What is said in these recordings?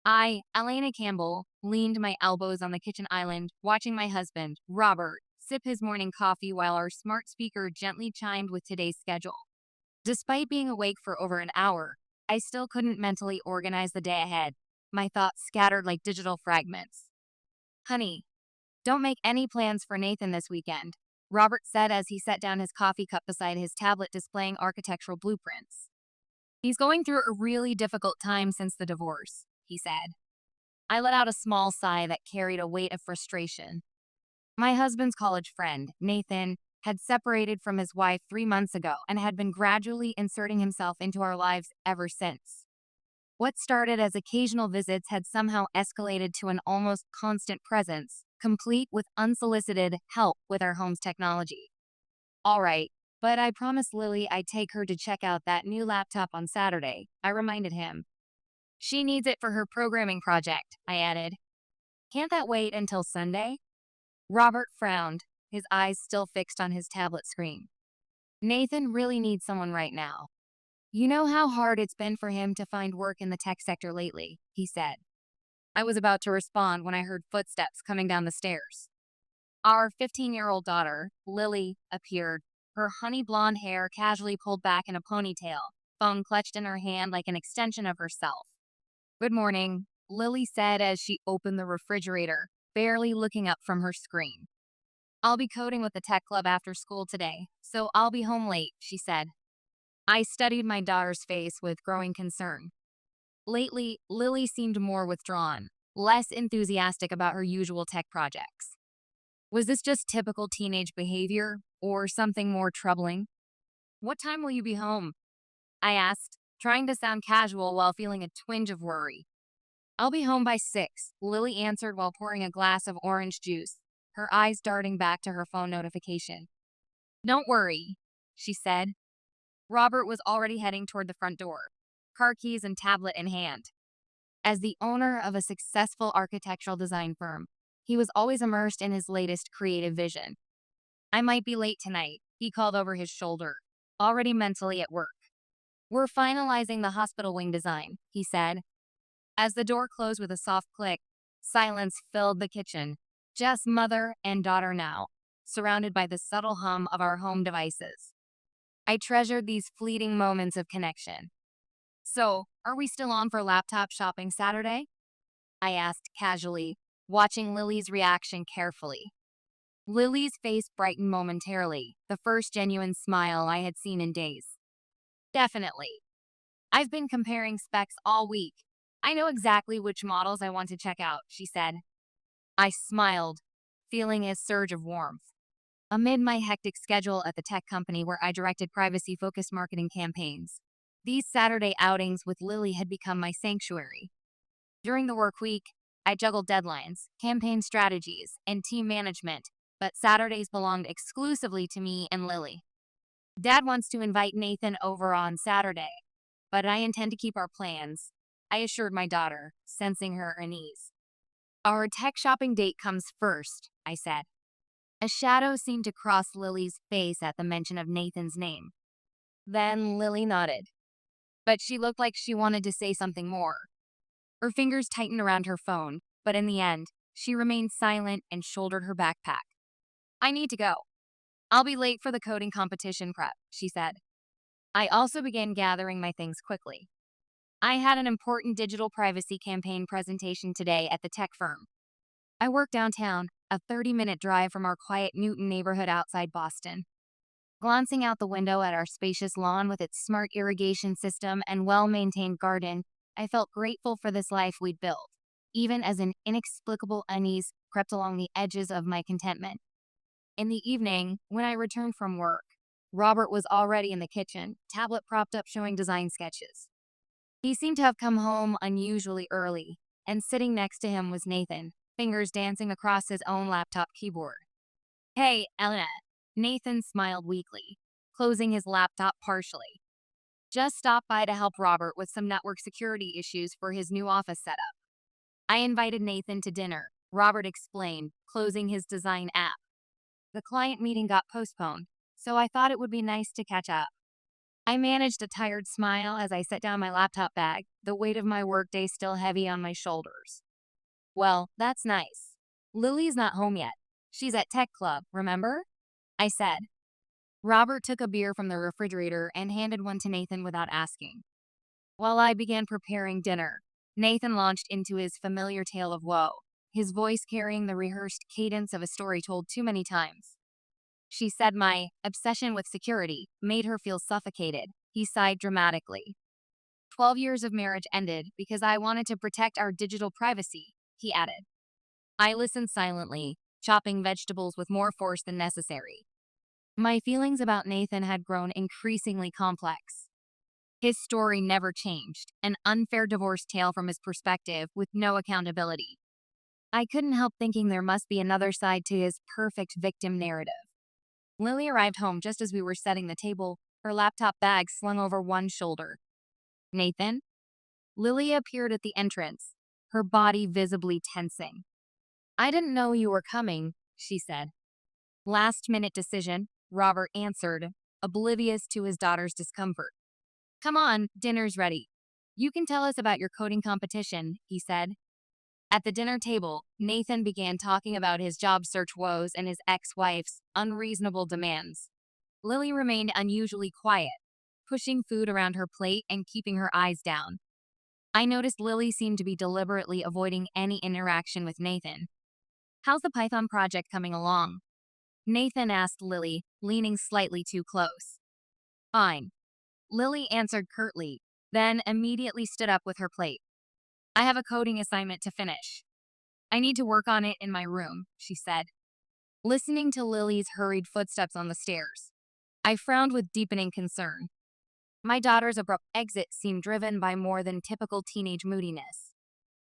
I, Elena Campbell, leaned my elbows on the kitchen island, watching my husband, Robert, sip his morning coffee while our smart speaker gently chimed with today's schedule. Despite being awake for over an hour, I still couldn't mentally organize the day ahead, my thoughts scattered like digital fragments. Honey, don't make any plans for Nathan this weekend, Robert said as he set down his coffee cup beside his tablet displaying architectural blueprints. He's going through a really difficult time since the divorce, he said. I let out a small sigh that carried a weight of frustration. My husband's college friend, Nathan, had separated from his wife 3 months ago and had been gradually inserting himself into our lives ever since. What started as occasional visits had somehow escalated to an almost constant presence, complete with unsolicited help with our home's technology. All right, but I promised Lily I'd take her to check out that new laptop on Saturday, I reminded him. She needs it for her programming project, I added. Can't that wait until Sunday? Robert frowned, his eyes still fixed on his tablet screen. Nathan really needs someone right now. You know how hard it's been for him to find work in the tech sector lately, he said. I was about to respond when I heard footsteps coming down the stairs. Our 15-year-old daughter, Lily, appeared, her honey blonde hair casually pulled back in a ponytail, phone clutched in her hand like an extension of herself. Good morning, Lily said as she opened the refrigerator, barely looking up from her screen. I'll be coding with the tech club after school today, so I'll be home late, she said. I studied my daughter's face with growing concern. Lately, Lily seemed more withdrawn, less enthusiastic about her usual tech projects. Was this just typical teenage behavior, or something more troubling? What time will you be home? I asked, trying to sound casual while feeling a twinge of worry. I'll be home by 6, Lily answered while pouring a glass of orange juice, her eyes darting back to her phone notification. Don't worry, she said. Robert was already heading toward the front door, car keys and tablet in hand. As the owner of a successful architectural design firm, he was always immersed in his latest creative vision. I might be late tonight, he called over his shoulder, already mentally at work. We're finalizing the hospital wing design, he said. As the door closed with a soft click, silence filled the kitchen, just mother and daughter now, surrounded by the subtle hum of our home devices. I treasured these fleeting moments of connection. So, are we still on for laptop shopping Saturday? I asked casually, watching Lily's reaction carefully. Lily's face brightened momentarily, the first genuine smile I had seen in days. Definitely. I've been comparing specs all week. I know exactly which models I want to check out, she said. I smiled, feeling a surge of warmth. Amid my hectic schedule at the tech company where I directed privacy-focused marketing campaigns, these Saturday outings with Lily had become my sanctuary. During the work week, I juggled deadlines, campaign strategies, and team management, but Saturdays belonged exclusively to me and Lily. Dad wants to invite Nathan over on Saturday, but I intend to keep our plans, I assured my daughter, sensing her unease. Our tech shopping date comes first, I said. A shadow seemed to cross Lily's face at the mention of Nathan's name. Then Lily nodded, but she looked like she wanted to say something more. Her fingers tightened around her phone, but in the end, she remained silent and shouldered her backpack. I need to go. I'll be late for the coding competition prep, she said. I also began gathering my things quickly. I had an important digital privacy campaign presentation today at the tech firm. I work downtown, a 30-minute drive from our quiet Newton neighborhood outside Boston. Glancing out the window at our spacious lawn with its smart irrigation system and well-maintained garden, I felt grateful for this life we'd built, even as an inexplicable unease crept along the edges of my contentment. In the evening, when I returned from work, Robert was already in the kitchen, tablet propped up showing design sketches. He seemed to have come home unusually early, and sitting next to him was Nathan, fingers dancing across his own laptop keyboard. Hey, Elena. Nathan smiled weakly, closing his laptop partially. Just stopped by to help Robert with some network security issues for his new office setup. I invited Nathan to dinner, Robert explained, closing his design app. The client meeting got postponed, so I thought it would be nice to catch up. I managed a tired smile as I set down my laptop bag, the weight of my workday still heavy on my shoulders. Well, that's nice. Lily's not home yet. She's at Tech Club, remember? I said. Robert took a beer from the refrigerator and handed one to Nathan without asking. While I began preparing dinner, Nathan launched into his familiar tale of woe, his voice carrying the rehearsed cadence of a story told too many times. She said my obsession with security made her feel suffocated. He sighed dramatically. 12 years of marriage ended because I wanted to protect our digital privacy, he added. I listened silently, chopping vegetables with more force than necessary. My feelings about Nathan had grown increasingly complex. His story never changed, an unfair divorce tale from his perspective with no accountability. I couldn't help thinking there must be another side to his perfect victim narrative. Lily arrived home just as we were setting the table, her laptop bag slung over one shoulder. Nathan? Lily appeared at the entrance, her body visibly tensing. I didn't know you were coming, she said. Last-minute decision, Robert answered, oblivious to his daughter's discomfort. Come on, dinner's ready. You can tell us about your coding competition, he said. At the dinner table, Nathan began talking about his job search woes and his ex-wife's unreasonable demands. Lily remained unusually quiet, pushing food around her plate and keeping her eyes down. I noticed Lily seemed to be deliberately avoiding any interaction with Nathan. How's the Python project coming along? Nathan asked Lily, leaning slightly too close. Fine. Lily answered curtly, then immediately stood up with her plate. I have a coding assignment to finish. I need to work on it in my room, she said. Listening to Lily's hurried footsteps on the stairs, I frowned with deepening concern. My daughter's abrupt exit seemed driven by more than typical teenage moodiness.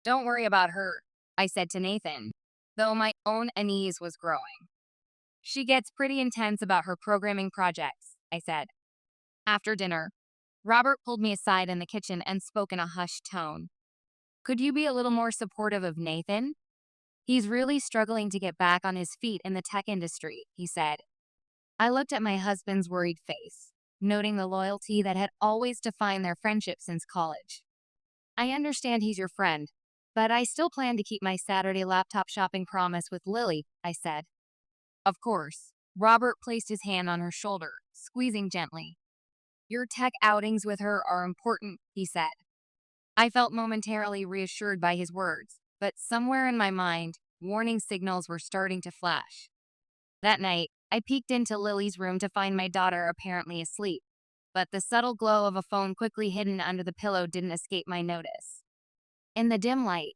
Don't worry about her, I said to Nathan, though my own unease was growing. She gets pretty intense about her programming projects, I said. After dinner, Robert pulled me aside in the kitchen and spoke in a hushed tone. Could you be a little more supportive of Nathan? He's really struggling to get back on his feet in the tech industry, he said. I looked at my husband's worried face, noting the loyalty that had always defined their friendship since college. I understand he's your friend, but I still plan to keep my Saturday laptop shopping promise with Lily, I said. Of course. Robert placed his hand on her shoulder, squeezing gently. Your tech outings with her are important, he said. I felt momentarily reassured by his words, but somewhere in my mind, warning signals were starting to flash. That night, I peeked into Lily's room to find my daughter apparently asleep, but the subtle glow of a phone quickly hidden under the pillow didn't escape my notice. In the dim light,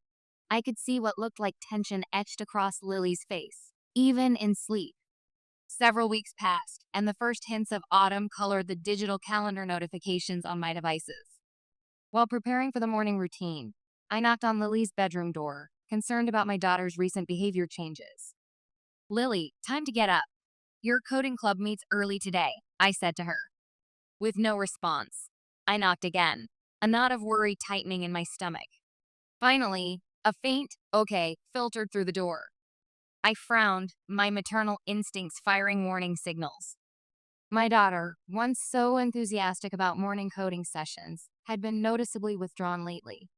I could see what looked like tension etched across Lily's face, even in sleep. Several weeks passed, and the first hints of autumn colored the digital calendar notifications on my devices. While preparing for the morning routine, I knocked on Lily's bedroom door, concerned about my daughter's recent behavior changes. Lily, time to get up. Your coding club meets early today, I said to her. With no response, I knocked again, a knot of worry tightening in my stomach. Finally, a faint, okay, filtered through the door. I frowned, my maternal instincts firing warning signals. My daughter, once so enthusiastic about morning coding sessions, had been noticeably withdrawn lately.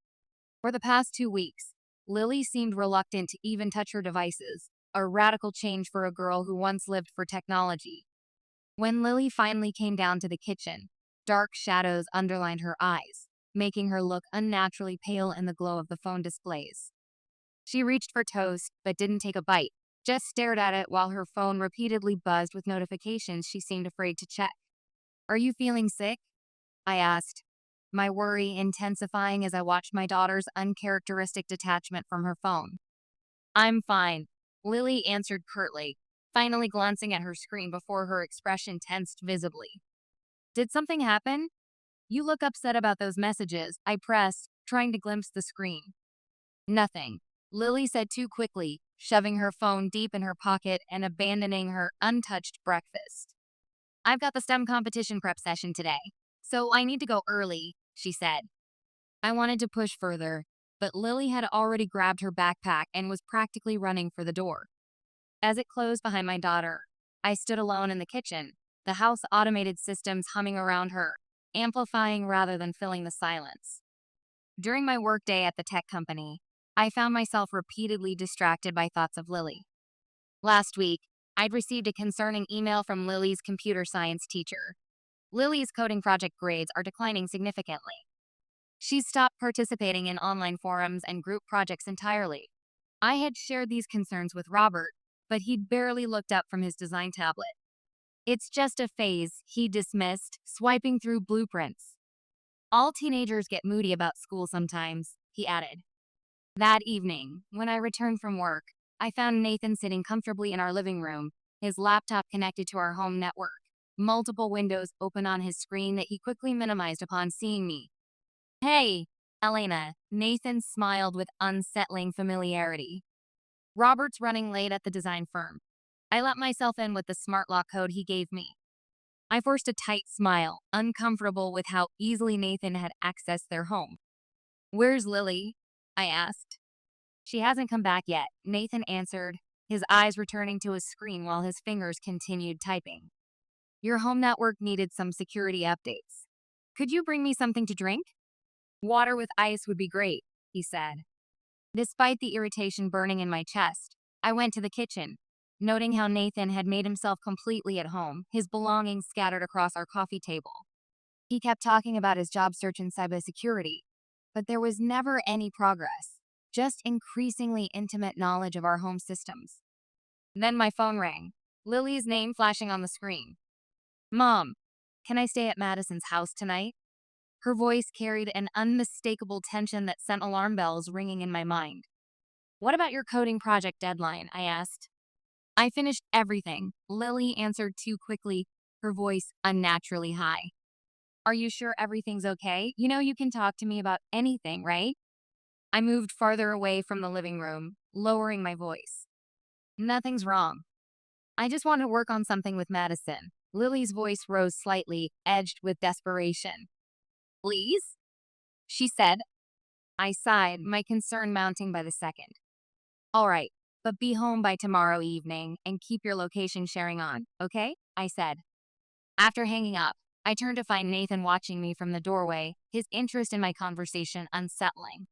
For the past 2 weeks, Lily seemed reluctant to even touch her devices, a radical change for a girl who once lived for technology. When Lily finally came down to the kitchen, dark shadows underlined her eyes, making her look unnaturally pale in the glow of the phone displays. She reached for toast, but didn't take a bite, just stared at it while her phone repeatedly buzzed with notifications she seemed afraid to check. Are you feeling sick? I asked, my worry intensifying as I watched my daughter's uncharacteristic detachment from her phone. I'm fine, Lily answered curtly, finally glancing at her screen before her expression tensed visibly. Did something happen? You look upset about those messages, I pressed, trying to glimpse the screen. Nothing, Lily said too quickly, shoving her phone deep in her pocket and abandoning her untouched breakfast. I've got the STEM competition prep session today, so I need to go early, she said. I wanted to push further, but Lily had already grabbed her backpack and was practically running for the door. As it closed behind my daughter, I stood alone in the kitchen, the house automated systems humming around her, amplifying rather than filling the silence. During my workday at the tech company, I found myself repeatedly distracted by thoughts of Lily. Last week, I'd received a concerning email from Lily's computer science teacher. Lily's coding project grades are declining significantly. She's stopped participating in online forums and group projects entirely. I had shared these concerns with Robert, but he'd barely looked up from his design tablet. It's just a phase, he dismissed, swiping through blueprints. All teenagers get moody about school sometimes, he added. That evening, when I returned from work, I found Nathan sitting comfortably in our living room, his laptop connected to our home network, multiple windows open on his screen that he quickly minimized upon seeing me. Hey, Elena, Nathan smiled with unsettling familiarity. Robert's running late at the design firm. I let myself in with the smart lock code he gave me. I forced a tight smile, uncomfortable with how easily Nathan had accessed their home. Where's Lily? I asked. She hasn't come back yet, Nathan answered, his eyes returning to his screen while his fingers continued typing. Your home network needed some security updates. Could you bring me something to drink? Water with ice would be great, he said. Despite the irritation burning in my chest, I went to the kitchen, noting how Nathan had made himself completely at home, his belongings scattered across our coffee table. He kept talking about his job search in cybersecurity, but there was never any progress, just increasingly intimate knowledge of our home systems. Then my phone rang, Lily's name flashing on the screen. Mom, can I stay at Madison's house tonight? Her voice carried an unmistakable tension that sent alarm bells ringing in my mind. What about your coding project deadline? I asked. I finished everything, Lily answered too quickly, her voice unnaturally high. Are you sure everything's okay? You know you can talk to me about anything, right? I moved farther away from the living room, lowering my voice. Nothing's wrong. I just want to work on something with Madison. Lily's voice rose slightly, edged with desperation. Please? She said. I sighed, my concern mounting by the second. All right, but be home by tomorrow evening and keep your location sharing on, okay? I said. After hanging up, I turned to find Nathan watching me from the doorway, his interest in my conversation unsettling.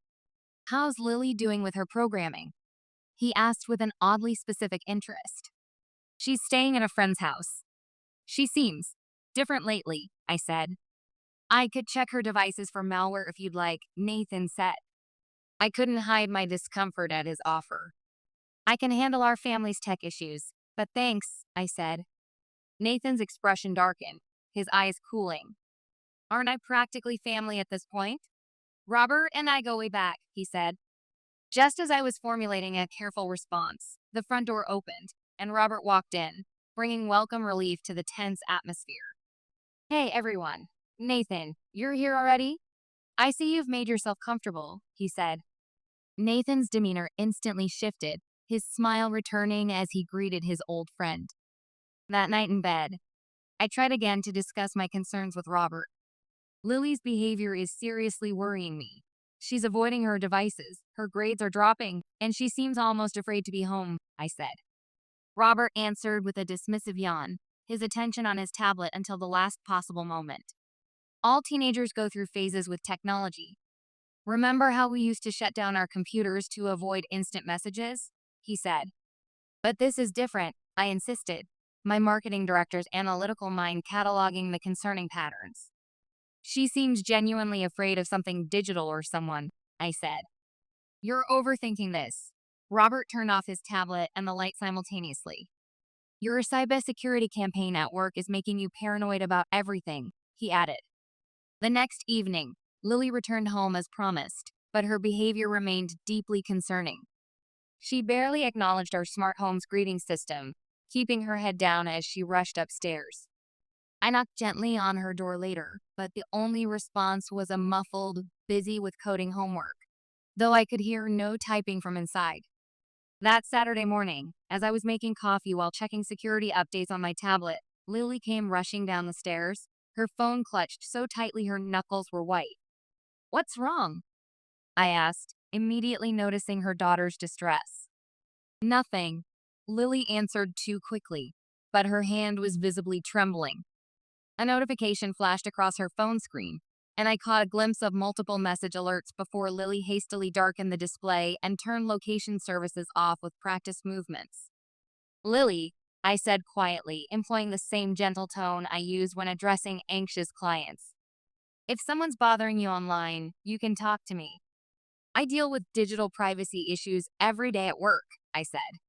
How's Lily doing with her programming? He asked with an oddly specific interest. She's staying at a friend's house. She seems different lately, I said. I could check her devices for malware if you'd like, Nathan said. I couldn't hide my discomfort at his offer. I can handle our family's tech issues, but thanks, I said. Nathan's expression darkened, his eyes cooling. Aren't I practically family at this point? Robert and I go way back, he said. Just as I was formulating a careful response, the front door opened, and Robert walked in, bringing welcome relief to the tense atmosphere. Hey, everyone. Nathan, you're here already? I see you've made yourself comfortable, he said. Nathan's demeanor instantly shifted, his smile returning as he greeted his old friend. That night in bed, I tried again to discuss my concerns with Robert. Lily's behavior is seriously worrying me. She's avoiding her devices, her grades are dropping, and she seems almost afraid to be home, I said. Robert answered with a dismissive yawn, his attention on his tablet until the last possible moment. All teenagers go through phases with technology. Remember how we used to shut down our computers to avoid instant messages? He said. But this is different, I insisted, my marketing director's analytical mind cataloging the concerning patterns. She seems genuinely afraid of something digital or someone, I said. You're overthinking this. Robert turned off his tablet and the light simultaneously. Your cybersecurity campaign at work is making you paranoid about everything, he added. The next evening, Lily returned home as promised, but her behavior remained deeply concerning. She barely acknowledged our smart home's greeting system, keeping her head down as she rushed upstairs. I knocked gently on her door later, but the only response was a muffled, busy with coding homework, though I could hear no typing from inside. That Saturday morning, as I was making coffee while checking security updates on my tablet, Lily came rushing down the stairs, her phone clutched so tightly her knuckles were white. What's wrong? I asked, immediately noticing her daughter's distress. Nothing, Lily answered too quickly, but her hand was visibly trembling. A notification flashed across her phone screen, and I caught a glimpse of multiple message alerts before Lily hastily darkened the display and turned location services off with practiced movements. Lily, I said quietly, employing the same gentle tone I use when addressing anxious clients. If someone's bothering you online, you can talk to me. I deal with digital privacy issues every day at work, I said.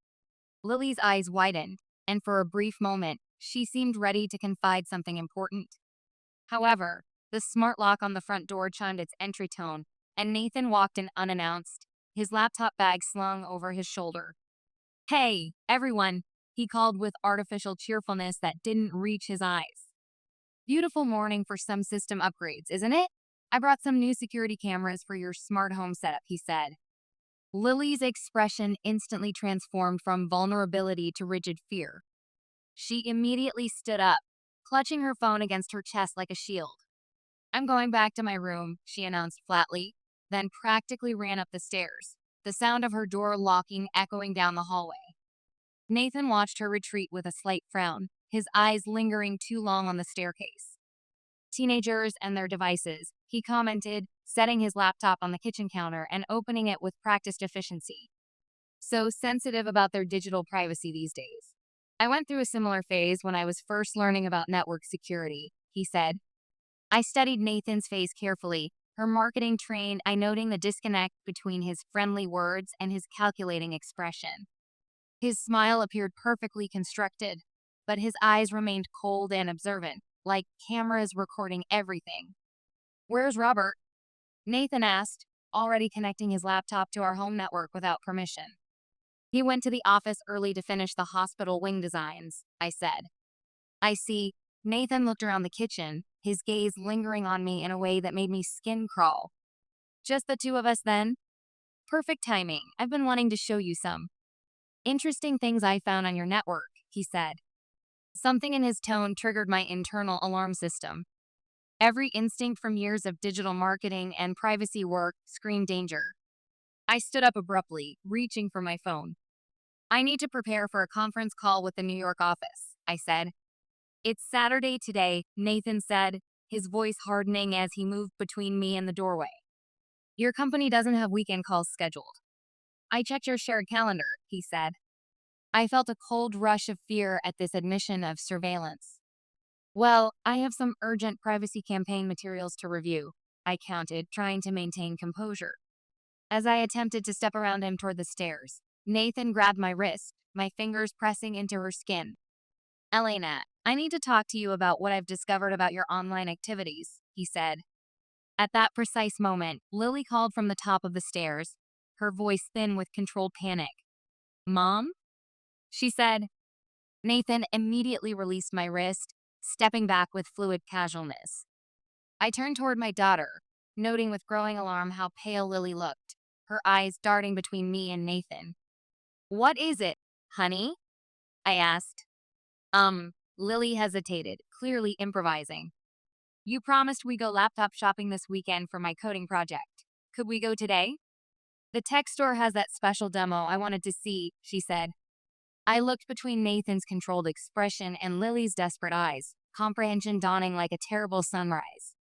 Lily's eyes widened, and for a brief moment, she seemed ready to confide something important. However, the smart lock on the front door chimed its entry tone, and Nathan walked in unannounced, his laptop bag slung over his shoulder. Hey, everyone, he called with artificial cheerfulness that didn't reach his eyes. Beautiful morning for some system upgrades, isn't it? I brought some new security cameras for your smart home setup, he said. Lily's expression instantly transformed from vulnerability to rigid fear. She immediately stood up, clutching her phone against her chest like a shield. I'm going back to my room, she announced flatly, then practically ran up the stairs, the sound of her door locking echoing down the hallway. Nathan watched her retreat with a slight frown, his eyes lingering too long on the staircase. Teenagers and their devices, he commented, setting his laptop on the kitchen counter and opening it with practiced efficiency. So sensitive about their digital privacy these days. I went through a similar phase when I was first learning about network security, he said. I studied Nathan's face carefully, her marketing trained eye noting the disconnect between his friendly words and his calculating expression. His smile appeared perfectly constructed, but his eyes remained cold and observant, like cameras recording everything. Where's Robert? Nathan asked, already connecting his laptop to our home network without permission. He went to the office early to finish the hospital wing designs, I said. I see. Nathan looked around the kitchen, his gaze lingering on me in a way that made me skin crawl. Just the two of us then? Perfect timing. I've been wanting to show you some interesting things I found on your network, he said. Something in his tone triggered my internal alarm system. Every instinct from years of digital marketing and privacy work screamed danger. I stood up abruptly, reaching for my phone. I need to prepare for a conference call with the New York office, I said. It's Saturday today, Nathan said, his voice hardening as he moved between me and the doorway. Your company doesn't have weekend calls scheduled. I checked your shared calendar, he said. I felt a cold rush of fear at this admission of surveillance. Well, I have some urgent privacy campaign materials to review, I counted, trying to maintain composure. As I attempted to step around him toward the stairs, Nathan grabbed my wrist, my fingers pressing into her skin. Elena, I need to talk to you about what I've discovered about your online activities, he said. At that precise moment, Lily called from the top of the stairs, her voice thin with controlled panic. Mom? She said. Nathan immediately released my wrist, stepping back with fluid casualness. I turned toward my daughter, noting with growing alarm how pale Lily looked, her eyes darting between me and Nathan. What is it, honey? I asked. Lily hesitated, clearly improvising. You promised we go laptop shopping this weekend for my coding project. Could we go today? The tech store has that special demo I wanted to see, she said. I looked between Nathan's controlled expression and Lily's desperate eyes, comprehension dawning like a terrible sunrise.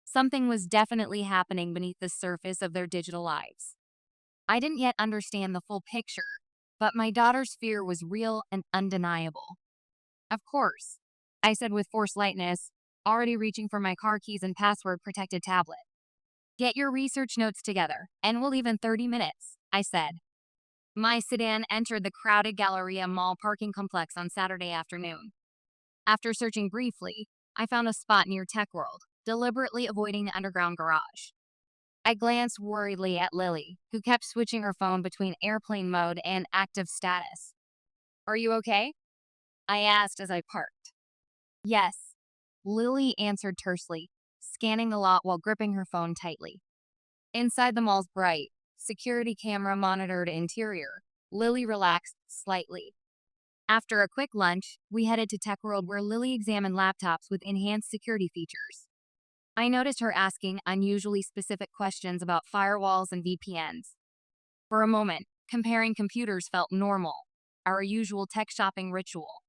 Something was definitely happening beneath the surface of their digital lives. I didn't yet understand the full picture, but my daughter's fear was real and undeniable. Of course, I said with forced lightness, already reaching for my car keys and password-protected tablet. Get your research notes together, and we'll leave in 30 minutes, I said. My sedan entered the crowded Galleria Mall parking complex on Saturday afternoon. After searching briefly, I found a spot near Tech World, deliberately avoiding the underground garage. I glanced worriedly at Lily, who kept switching her phone between airplane mode and active status. Are you okay? I asked as I parked. Yes, Lily answered tersely, scanning the lot while gripping her phone tightly. Inside the mall's bright, security camera monitored interior, Lily relaxed slightly. After a quick lunch, we headed to Tech World where Lily examined laptops with enhanced security features. I noticed her asking unusually specific questions about firewalls and VPNs. For a moment, comparing computers felt normal, our usual tech shopping ritual.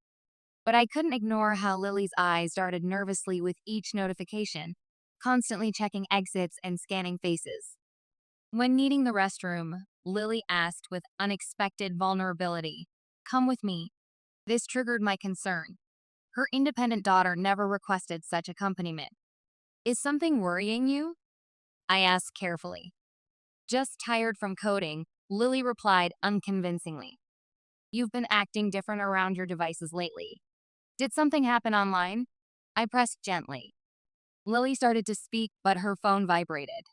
But I couldn't ignore how Lily's eyes darted nervously with each notification, constantly checking exits and scanning faces. When needing the restroom, Lily asked with unexpected vulnerability, "Come with me." This triggered my concern. Her independent daughter never requested such accompaniment. "Is something worrying you?" I asked carefully. "Just tired from coding," Lily replied unconvincingly. "You've been acting different around your devices lately. Did something happen online?" I pressed gently. Lily started to speak, but her phone vibrated.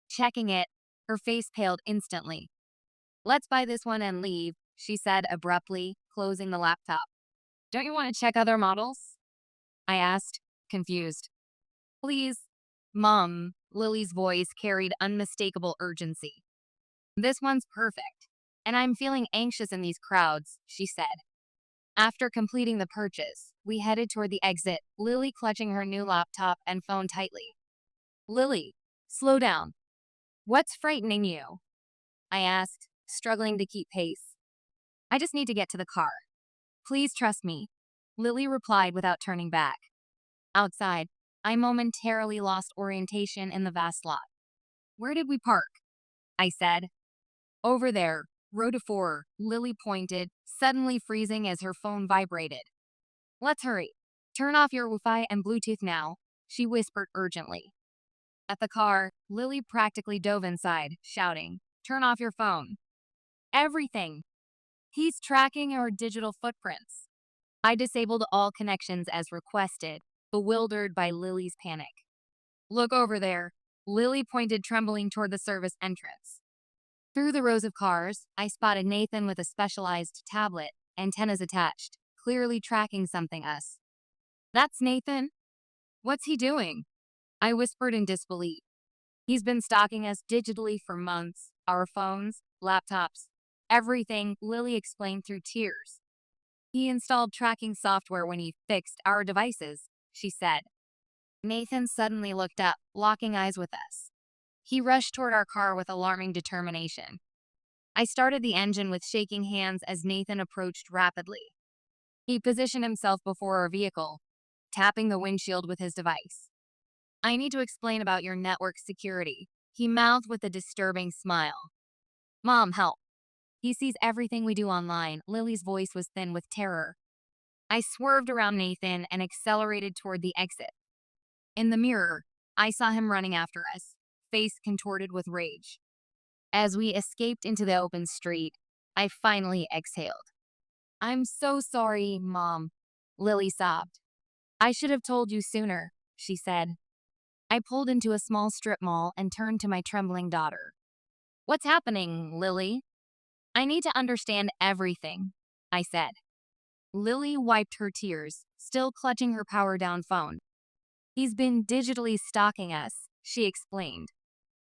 Checking it, her face paled instantly. "Let's buy this one and leave," she said abruptly, closing the laptop. "Don't you want to check other models?" I asked, confused. "Please." "Mom," Lily's voice carried unmistakable urgency. "This one's perfect. And I'm feeling anxious in these crowds," she said. After completing the purchase, we headed toward the exit, Lily clutching her new laptop and phone tightly. "Lily, slow down. What's frightening you?" I asked, struggling to keep pace. "I just need to get to the car. Please trust me," Lily replied without turning back. Outside, I momentarily lost orientation in the vast lot. "Where did we park?" I said. "Over there, row to 4, Lily pointed, suddenly freezing as her phone vibrated. "Let's hurry. Turn off your Wi-Fi and Bluetooth now," she whispered urgently. At the car, Lily practically dove inside, shouting, "Turn off your phone. Everything. He's tracking our digital footprints." I disabled all connections as requested, bewildered by Lily's panic. "Look over there." Lily pointed, trembling toward the service entrance. Through the rows of cars, I spotted Nathan with a specialized tablet, antennas attached, clearly tracking something us. "That's Nathan? What's he doing?" I whispered in disbelief. "He's been stalking us digitally for months. Our phones, laptops, everything," Lily explained through tears. "He installed tracking software when he fixed our devices," she said. Nathan suddenly looked up, locking eyes with us. He rushed toward our car with alarming determination. I started the engine with shaking hands as Nathan approached rapidly. He positioned himself before our vehicle, tapping the windshield with his device. "I need to explain about your network security," he mouthed with a disturbing smile. "Mom, help. He sees everything we do online." Lily's voice was thin with terror. I swerved around Nathan and accelerated toward the exit. In the mirror, I saw him running after us, face contorted with rage. As we escaped into the open street, I finally exhaled. "I'm so sorry, Mom," Lily sobbed. "I should have told you sooner," she said. I pulled into a small strip mall and turned to my trembling daughter. "What's happening, Lily?" "I need to understand everything," I said. Lily wiped her tears, still clutching her power-down phone. "He's been digitally stalking us," she explained.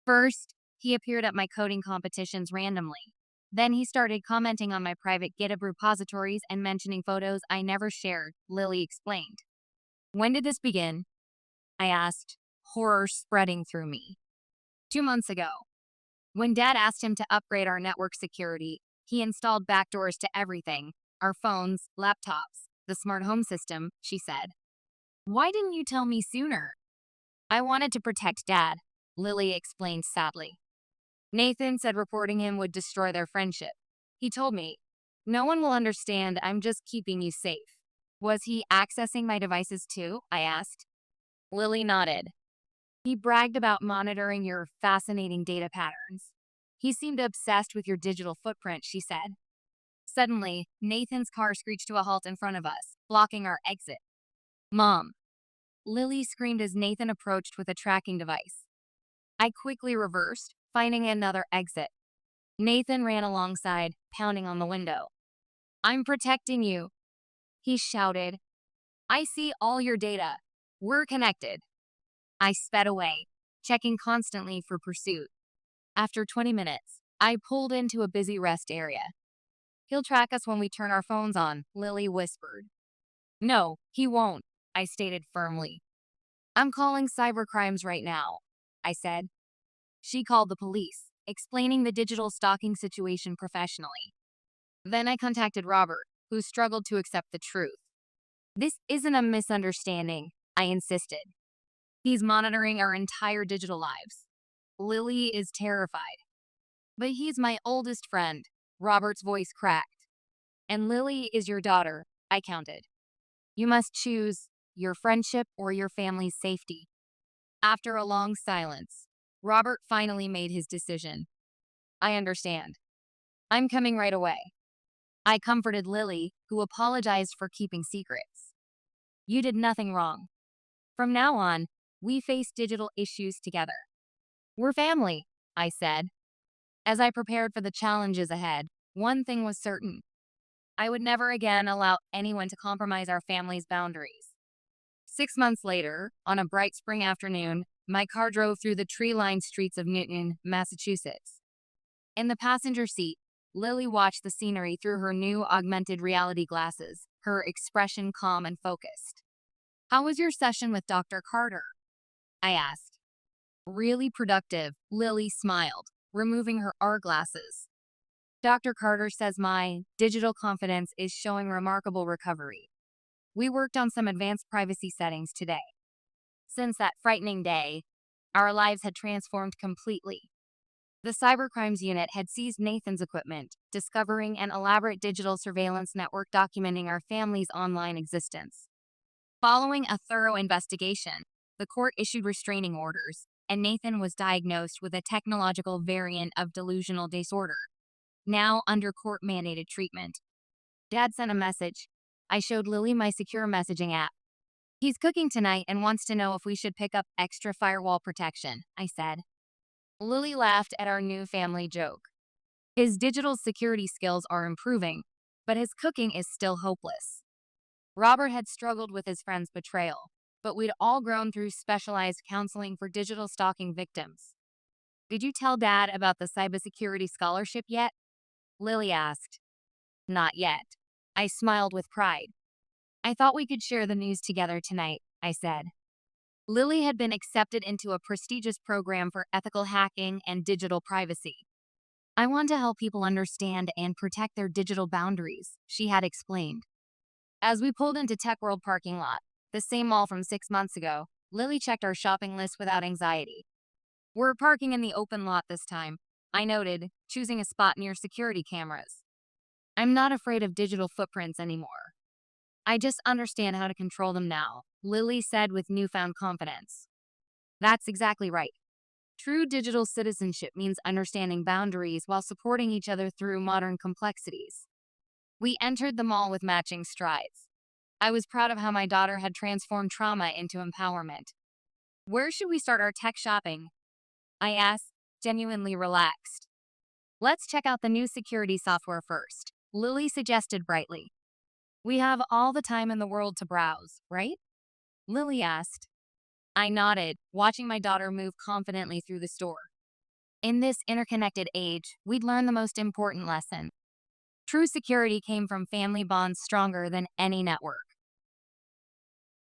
"First, he appeared at my coding competitions randomly. Then he started commenting on my private GitHub repositories and mentioning photos I never shared," Lily explained. "When did this begin?" I asked, horror spreading through me. "2 months ago. When Dad asked him to upgrade our network security, he installed backdoors to everything, our phones, laptops, the smart home system," she said. "Why didn't you tell me sooner?" "I wanted to protect Dad," Lily explained sadly. "Nathan said reporting him would destroy their friendship. He told me, 'No one will understand, I'm just keeping you safe.'" "Was he accessing my devices too?" I asked. Lily nodded. "He bragged about monitoring your fascinating data patterns. He seemed obsessed with your digital footprint," she said. Suddenly, Nathan's car screeched to a halt in front of us, blocking our exit. "Mom!" Lily screamed as Nathan approached with a tracking device. I quickly reversed, finding another exit. Nathan ran alongside, pounding on the window. "I'm protecting you," he shouted. "I see all your data. We're connected." I sped away, checking constantly for pursuit. After 20 minutes, I pulled into a busy rest area. "He'll track us when we turn our phones on," Lily whispered. "No, he won't," I stated firmly. "I'm calling cybercrimes right now," I said. She called the police, explaining the digital stalking situation professionally. Then I contacted Robert, who struggled to accept the truth. This isn't a misunderstanding, I insisted. He's monitoring our entire digital lives. Lily is terrified. But he's my oldest friend. Robert's voice cracked. And Lily is your daughter, I counted. You must choose your friendship or your family's safety. After a long silence, Robert finally made his decision. I understand. I'm coming right away. I comforted Lily, who apologized for keeping secrets. You did nothing wrong. From now on, we face digital issues together. We're family, I said. As I prepared for the challenges ahead, one thing was certain. I would never again allow anyone to compromise our family's boundaries. 6 months later, on a bright spring afternoon, my car drove through the tree-lined streets of Newton, Massachusetts. In the passenger seat, Lily watched the scenery through her new augmented reality glasses, her expression calm and focused. How was your session with Dr. Carter? I asked. Really productive, Lily smiled, removing her R glasses. Dr. Carter says my digital confidence is showing remarkable recovery. We worked on some advanced privacy settings today. Since that frightening day, our lives had transformed completely. The cybercrimes unit had seized Nathan's equipment, discovering an elaborate digital surveillance network documenting our family's online existence. Following a thorough investigation, the court issued restraining orders, and Nathan was diagnosed with a technological variant of delusional disorder, now under court-mandated treatment. Dad sent a message. I showed Lily my secure messaging app. He's cooking tonight and wants to know if we should pick up extra firewall protection, I said. Lily laughed at our new family joke. His digital security skills are improving, but his cooking is still hopeless. Robert had struggled with his friend's betrayal, but we'd all grown through specialized counseling for digital stalking victims. Did you tell Dad about the cybersecurity scholarship yet? Lily asked. Not yet. I smiled with pride. I thought we could share the news together tonight, I said. Lily had been accepted into a prestigious program for ethical hacking and digital privacy. I want to help people understand and protect their digital boundaries, she had explained. As we pulled into Tech World parking lot, the same mall from 6 months ago, Lily checked our shopping list without anxiety. We're parking in the open lot this time, I noted, choosing a spot near security cameras. I'm not afraid of digital footprints anymore. I just understand how to control them now, Lily said with newfound confidence. That's exactly right. True digital citizenship means understanding boundaries while supporting each other through modern complexities. We entered the mall with matching strides. I was proud of how my daughter had transformed trauma into empowerment. Where should we start our tech shopping? I asked, genuinely relaxed. Let's check out the new security software first, Lily suggested brightly. We have all the time in the world to browse, right? Lily asked. I nodded, watching my daughter move confidently through the store. In this interconnected age, we'd learn the most important lesson. True security came from family bonds stronger than any network.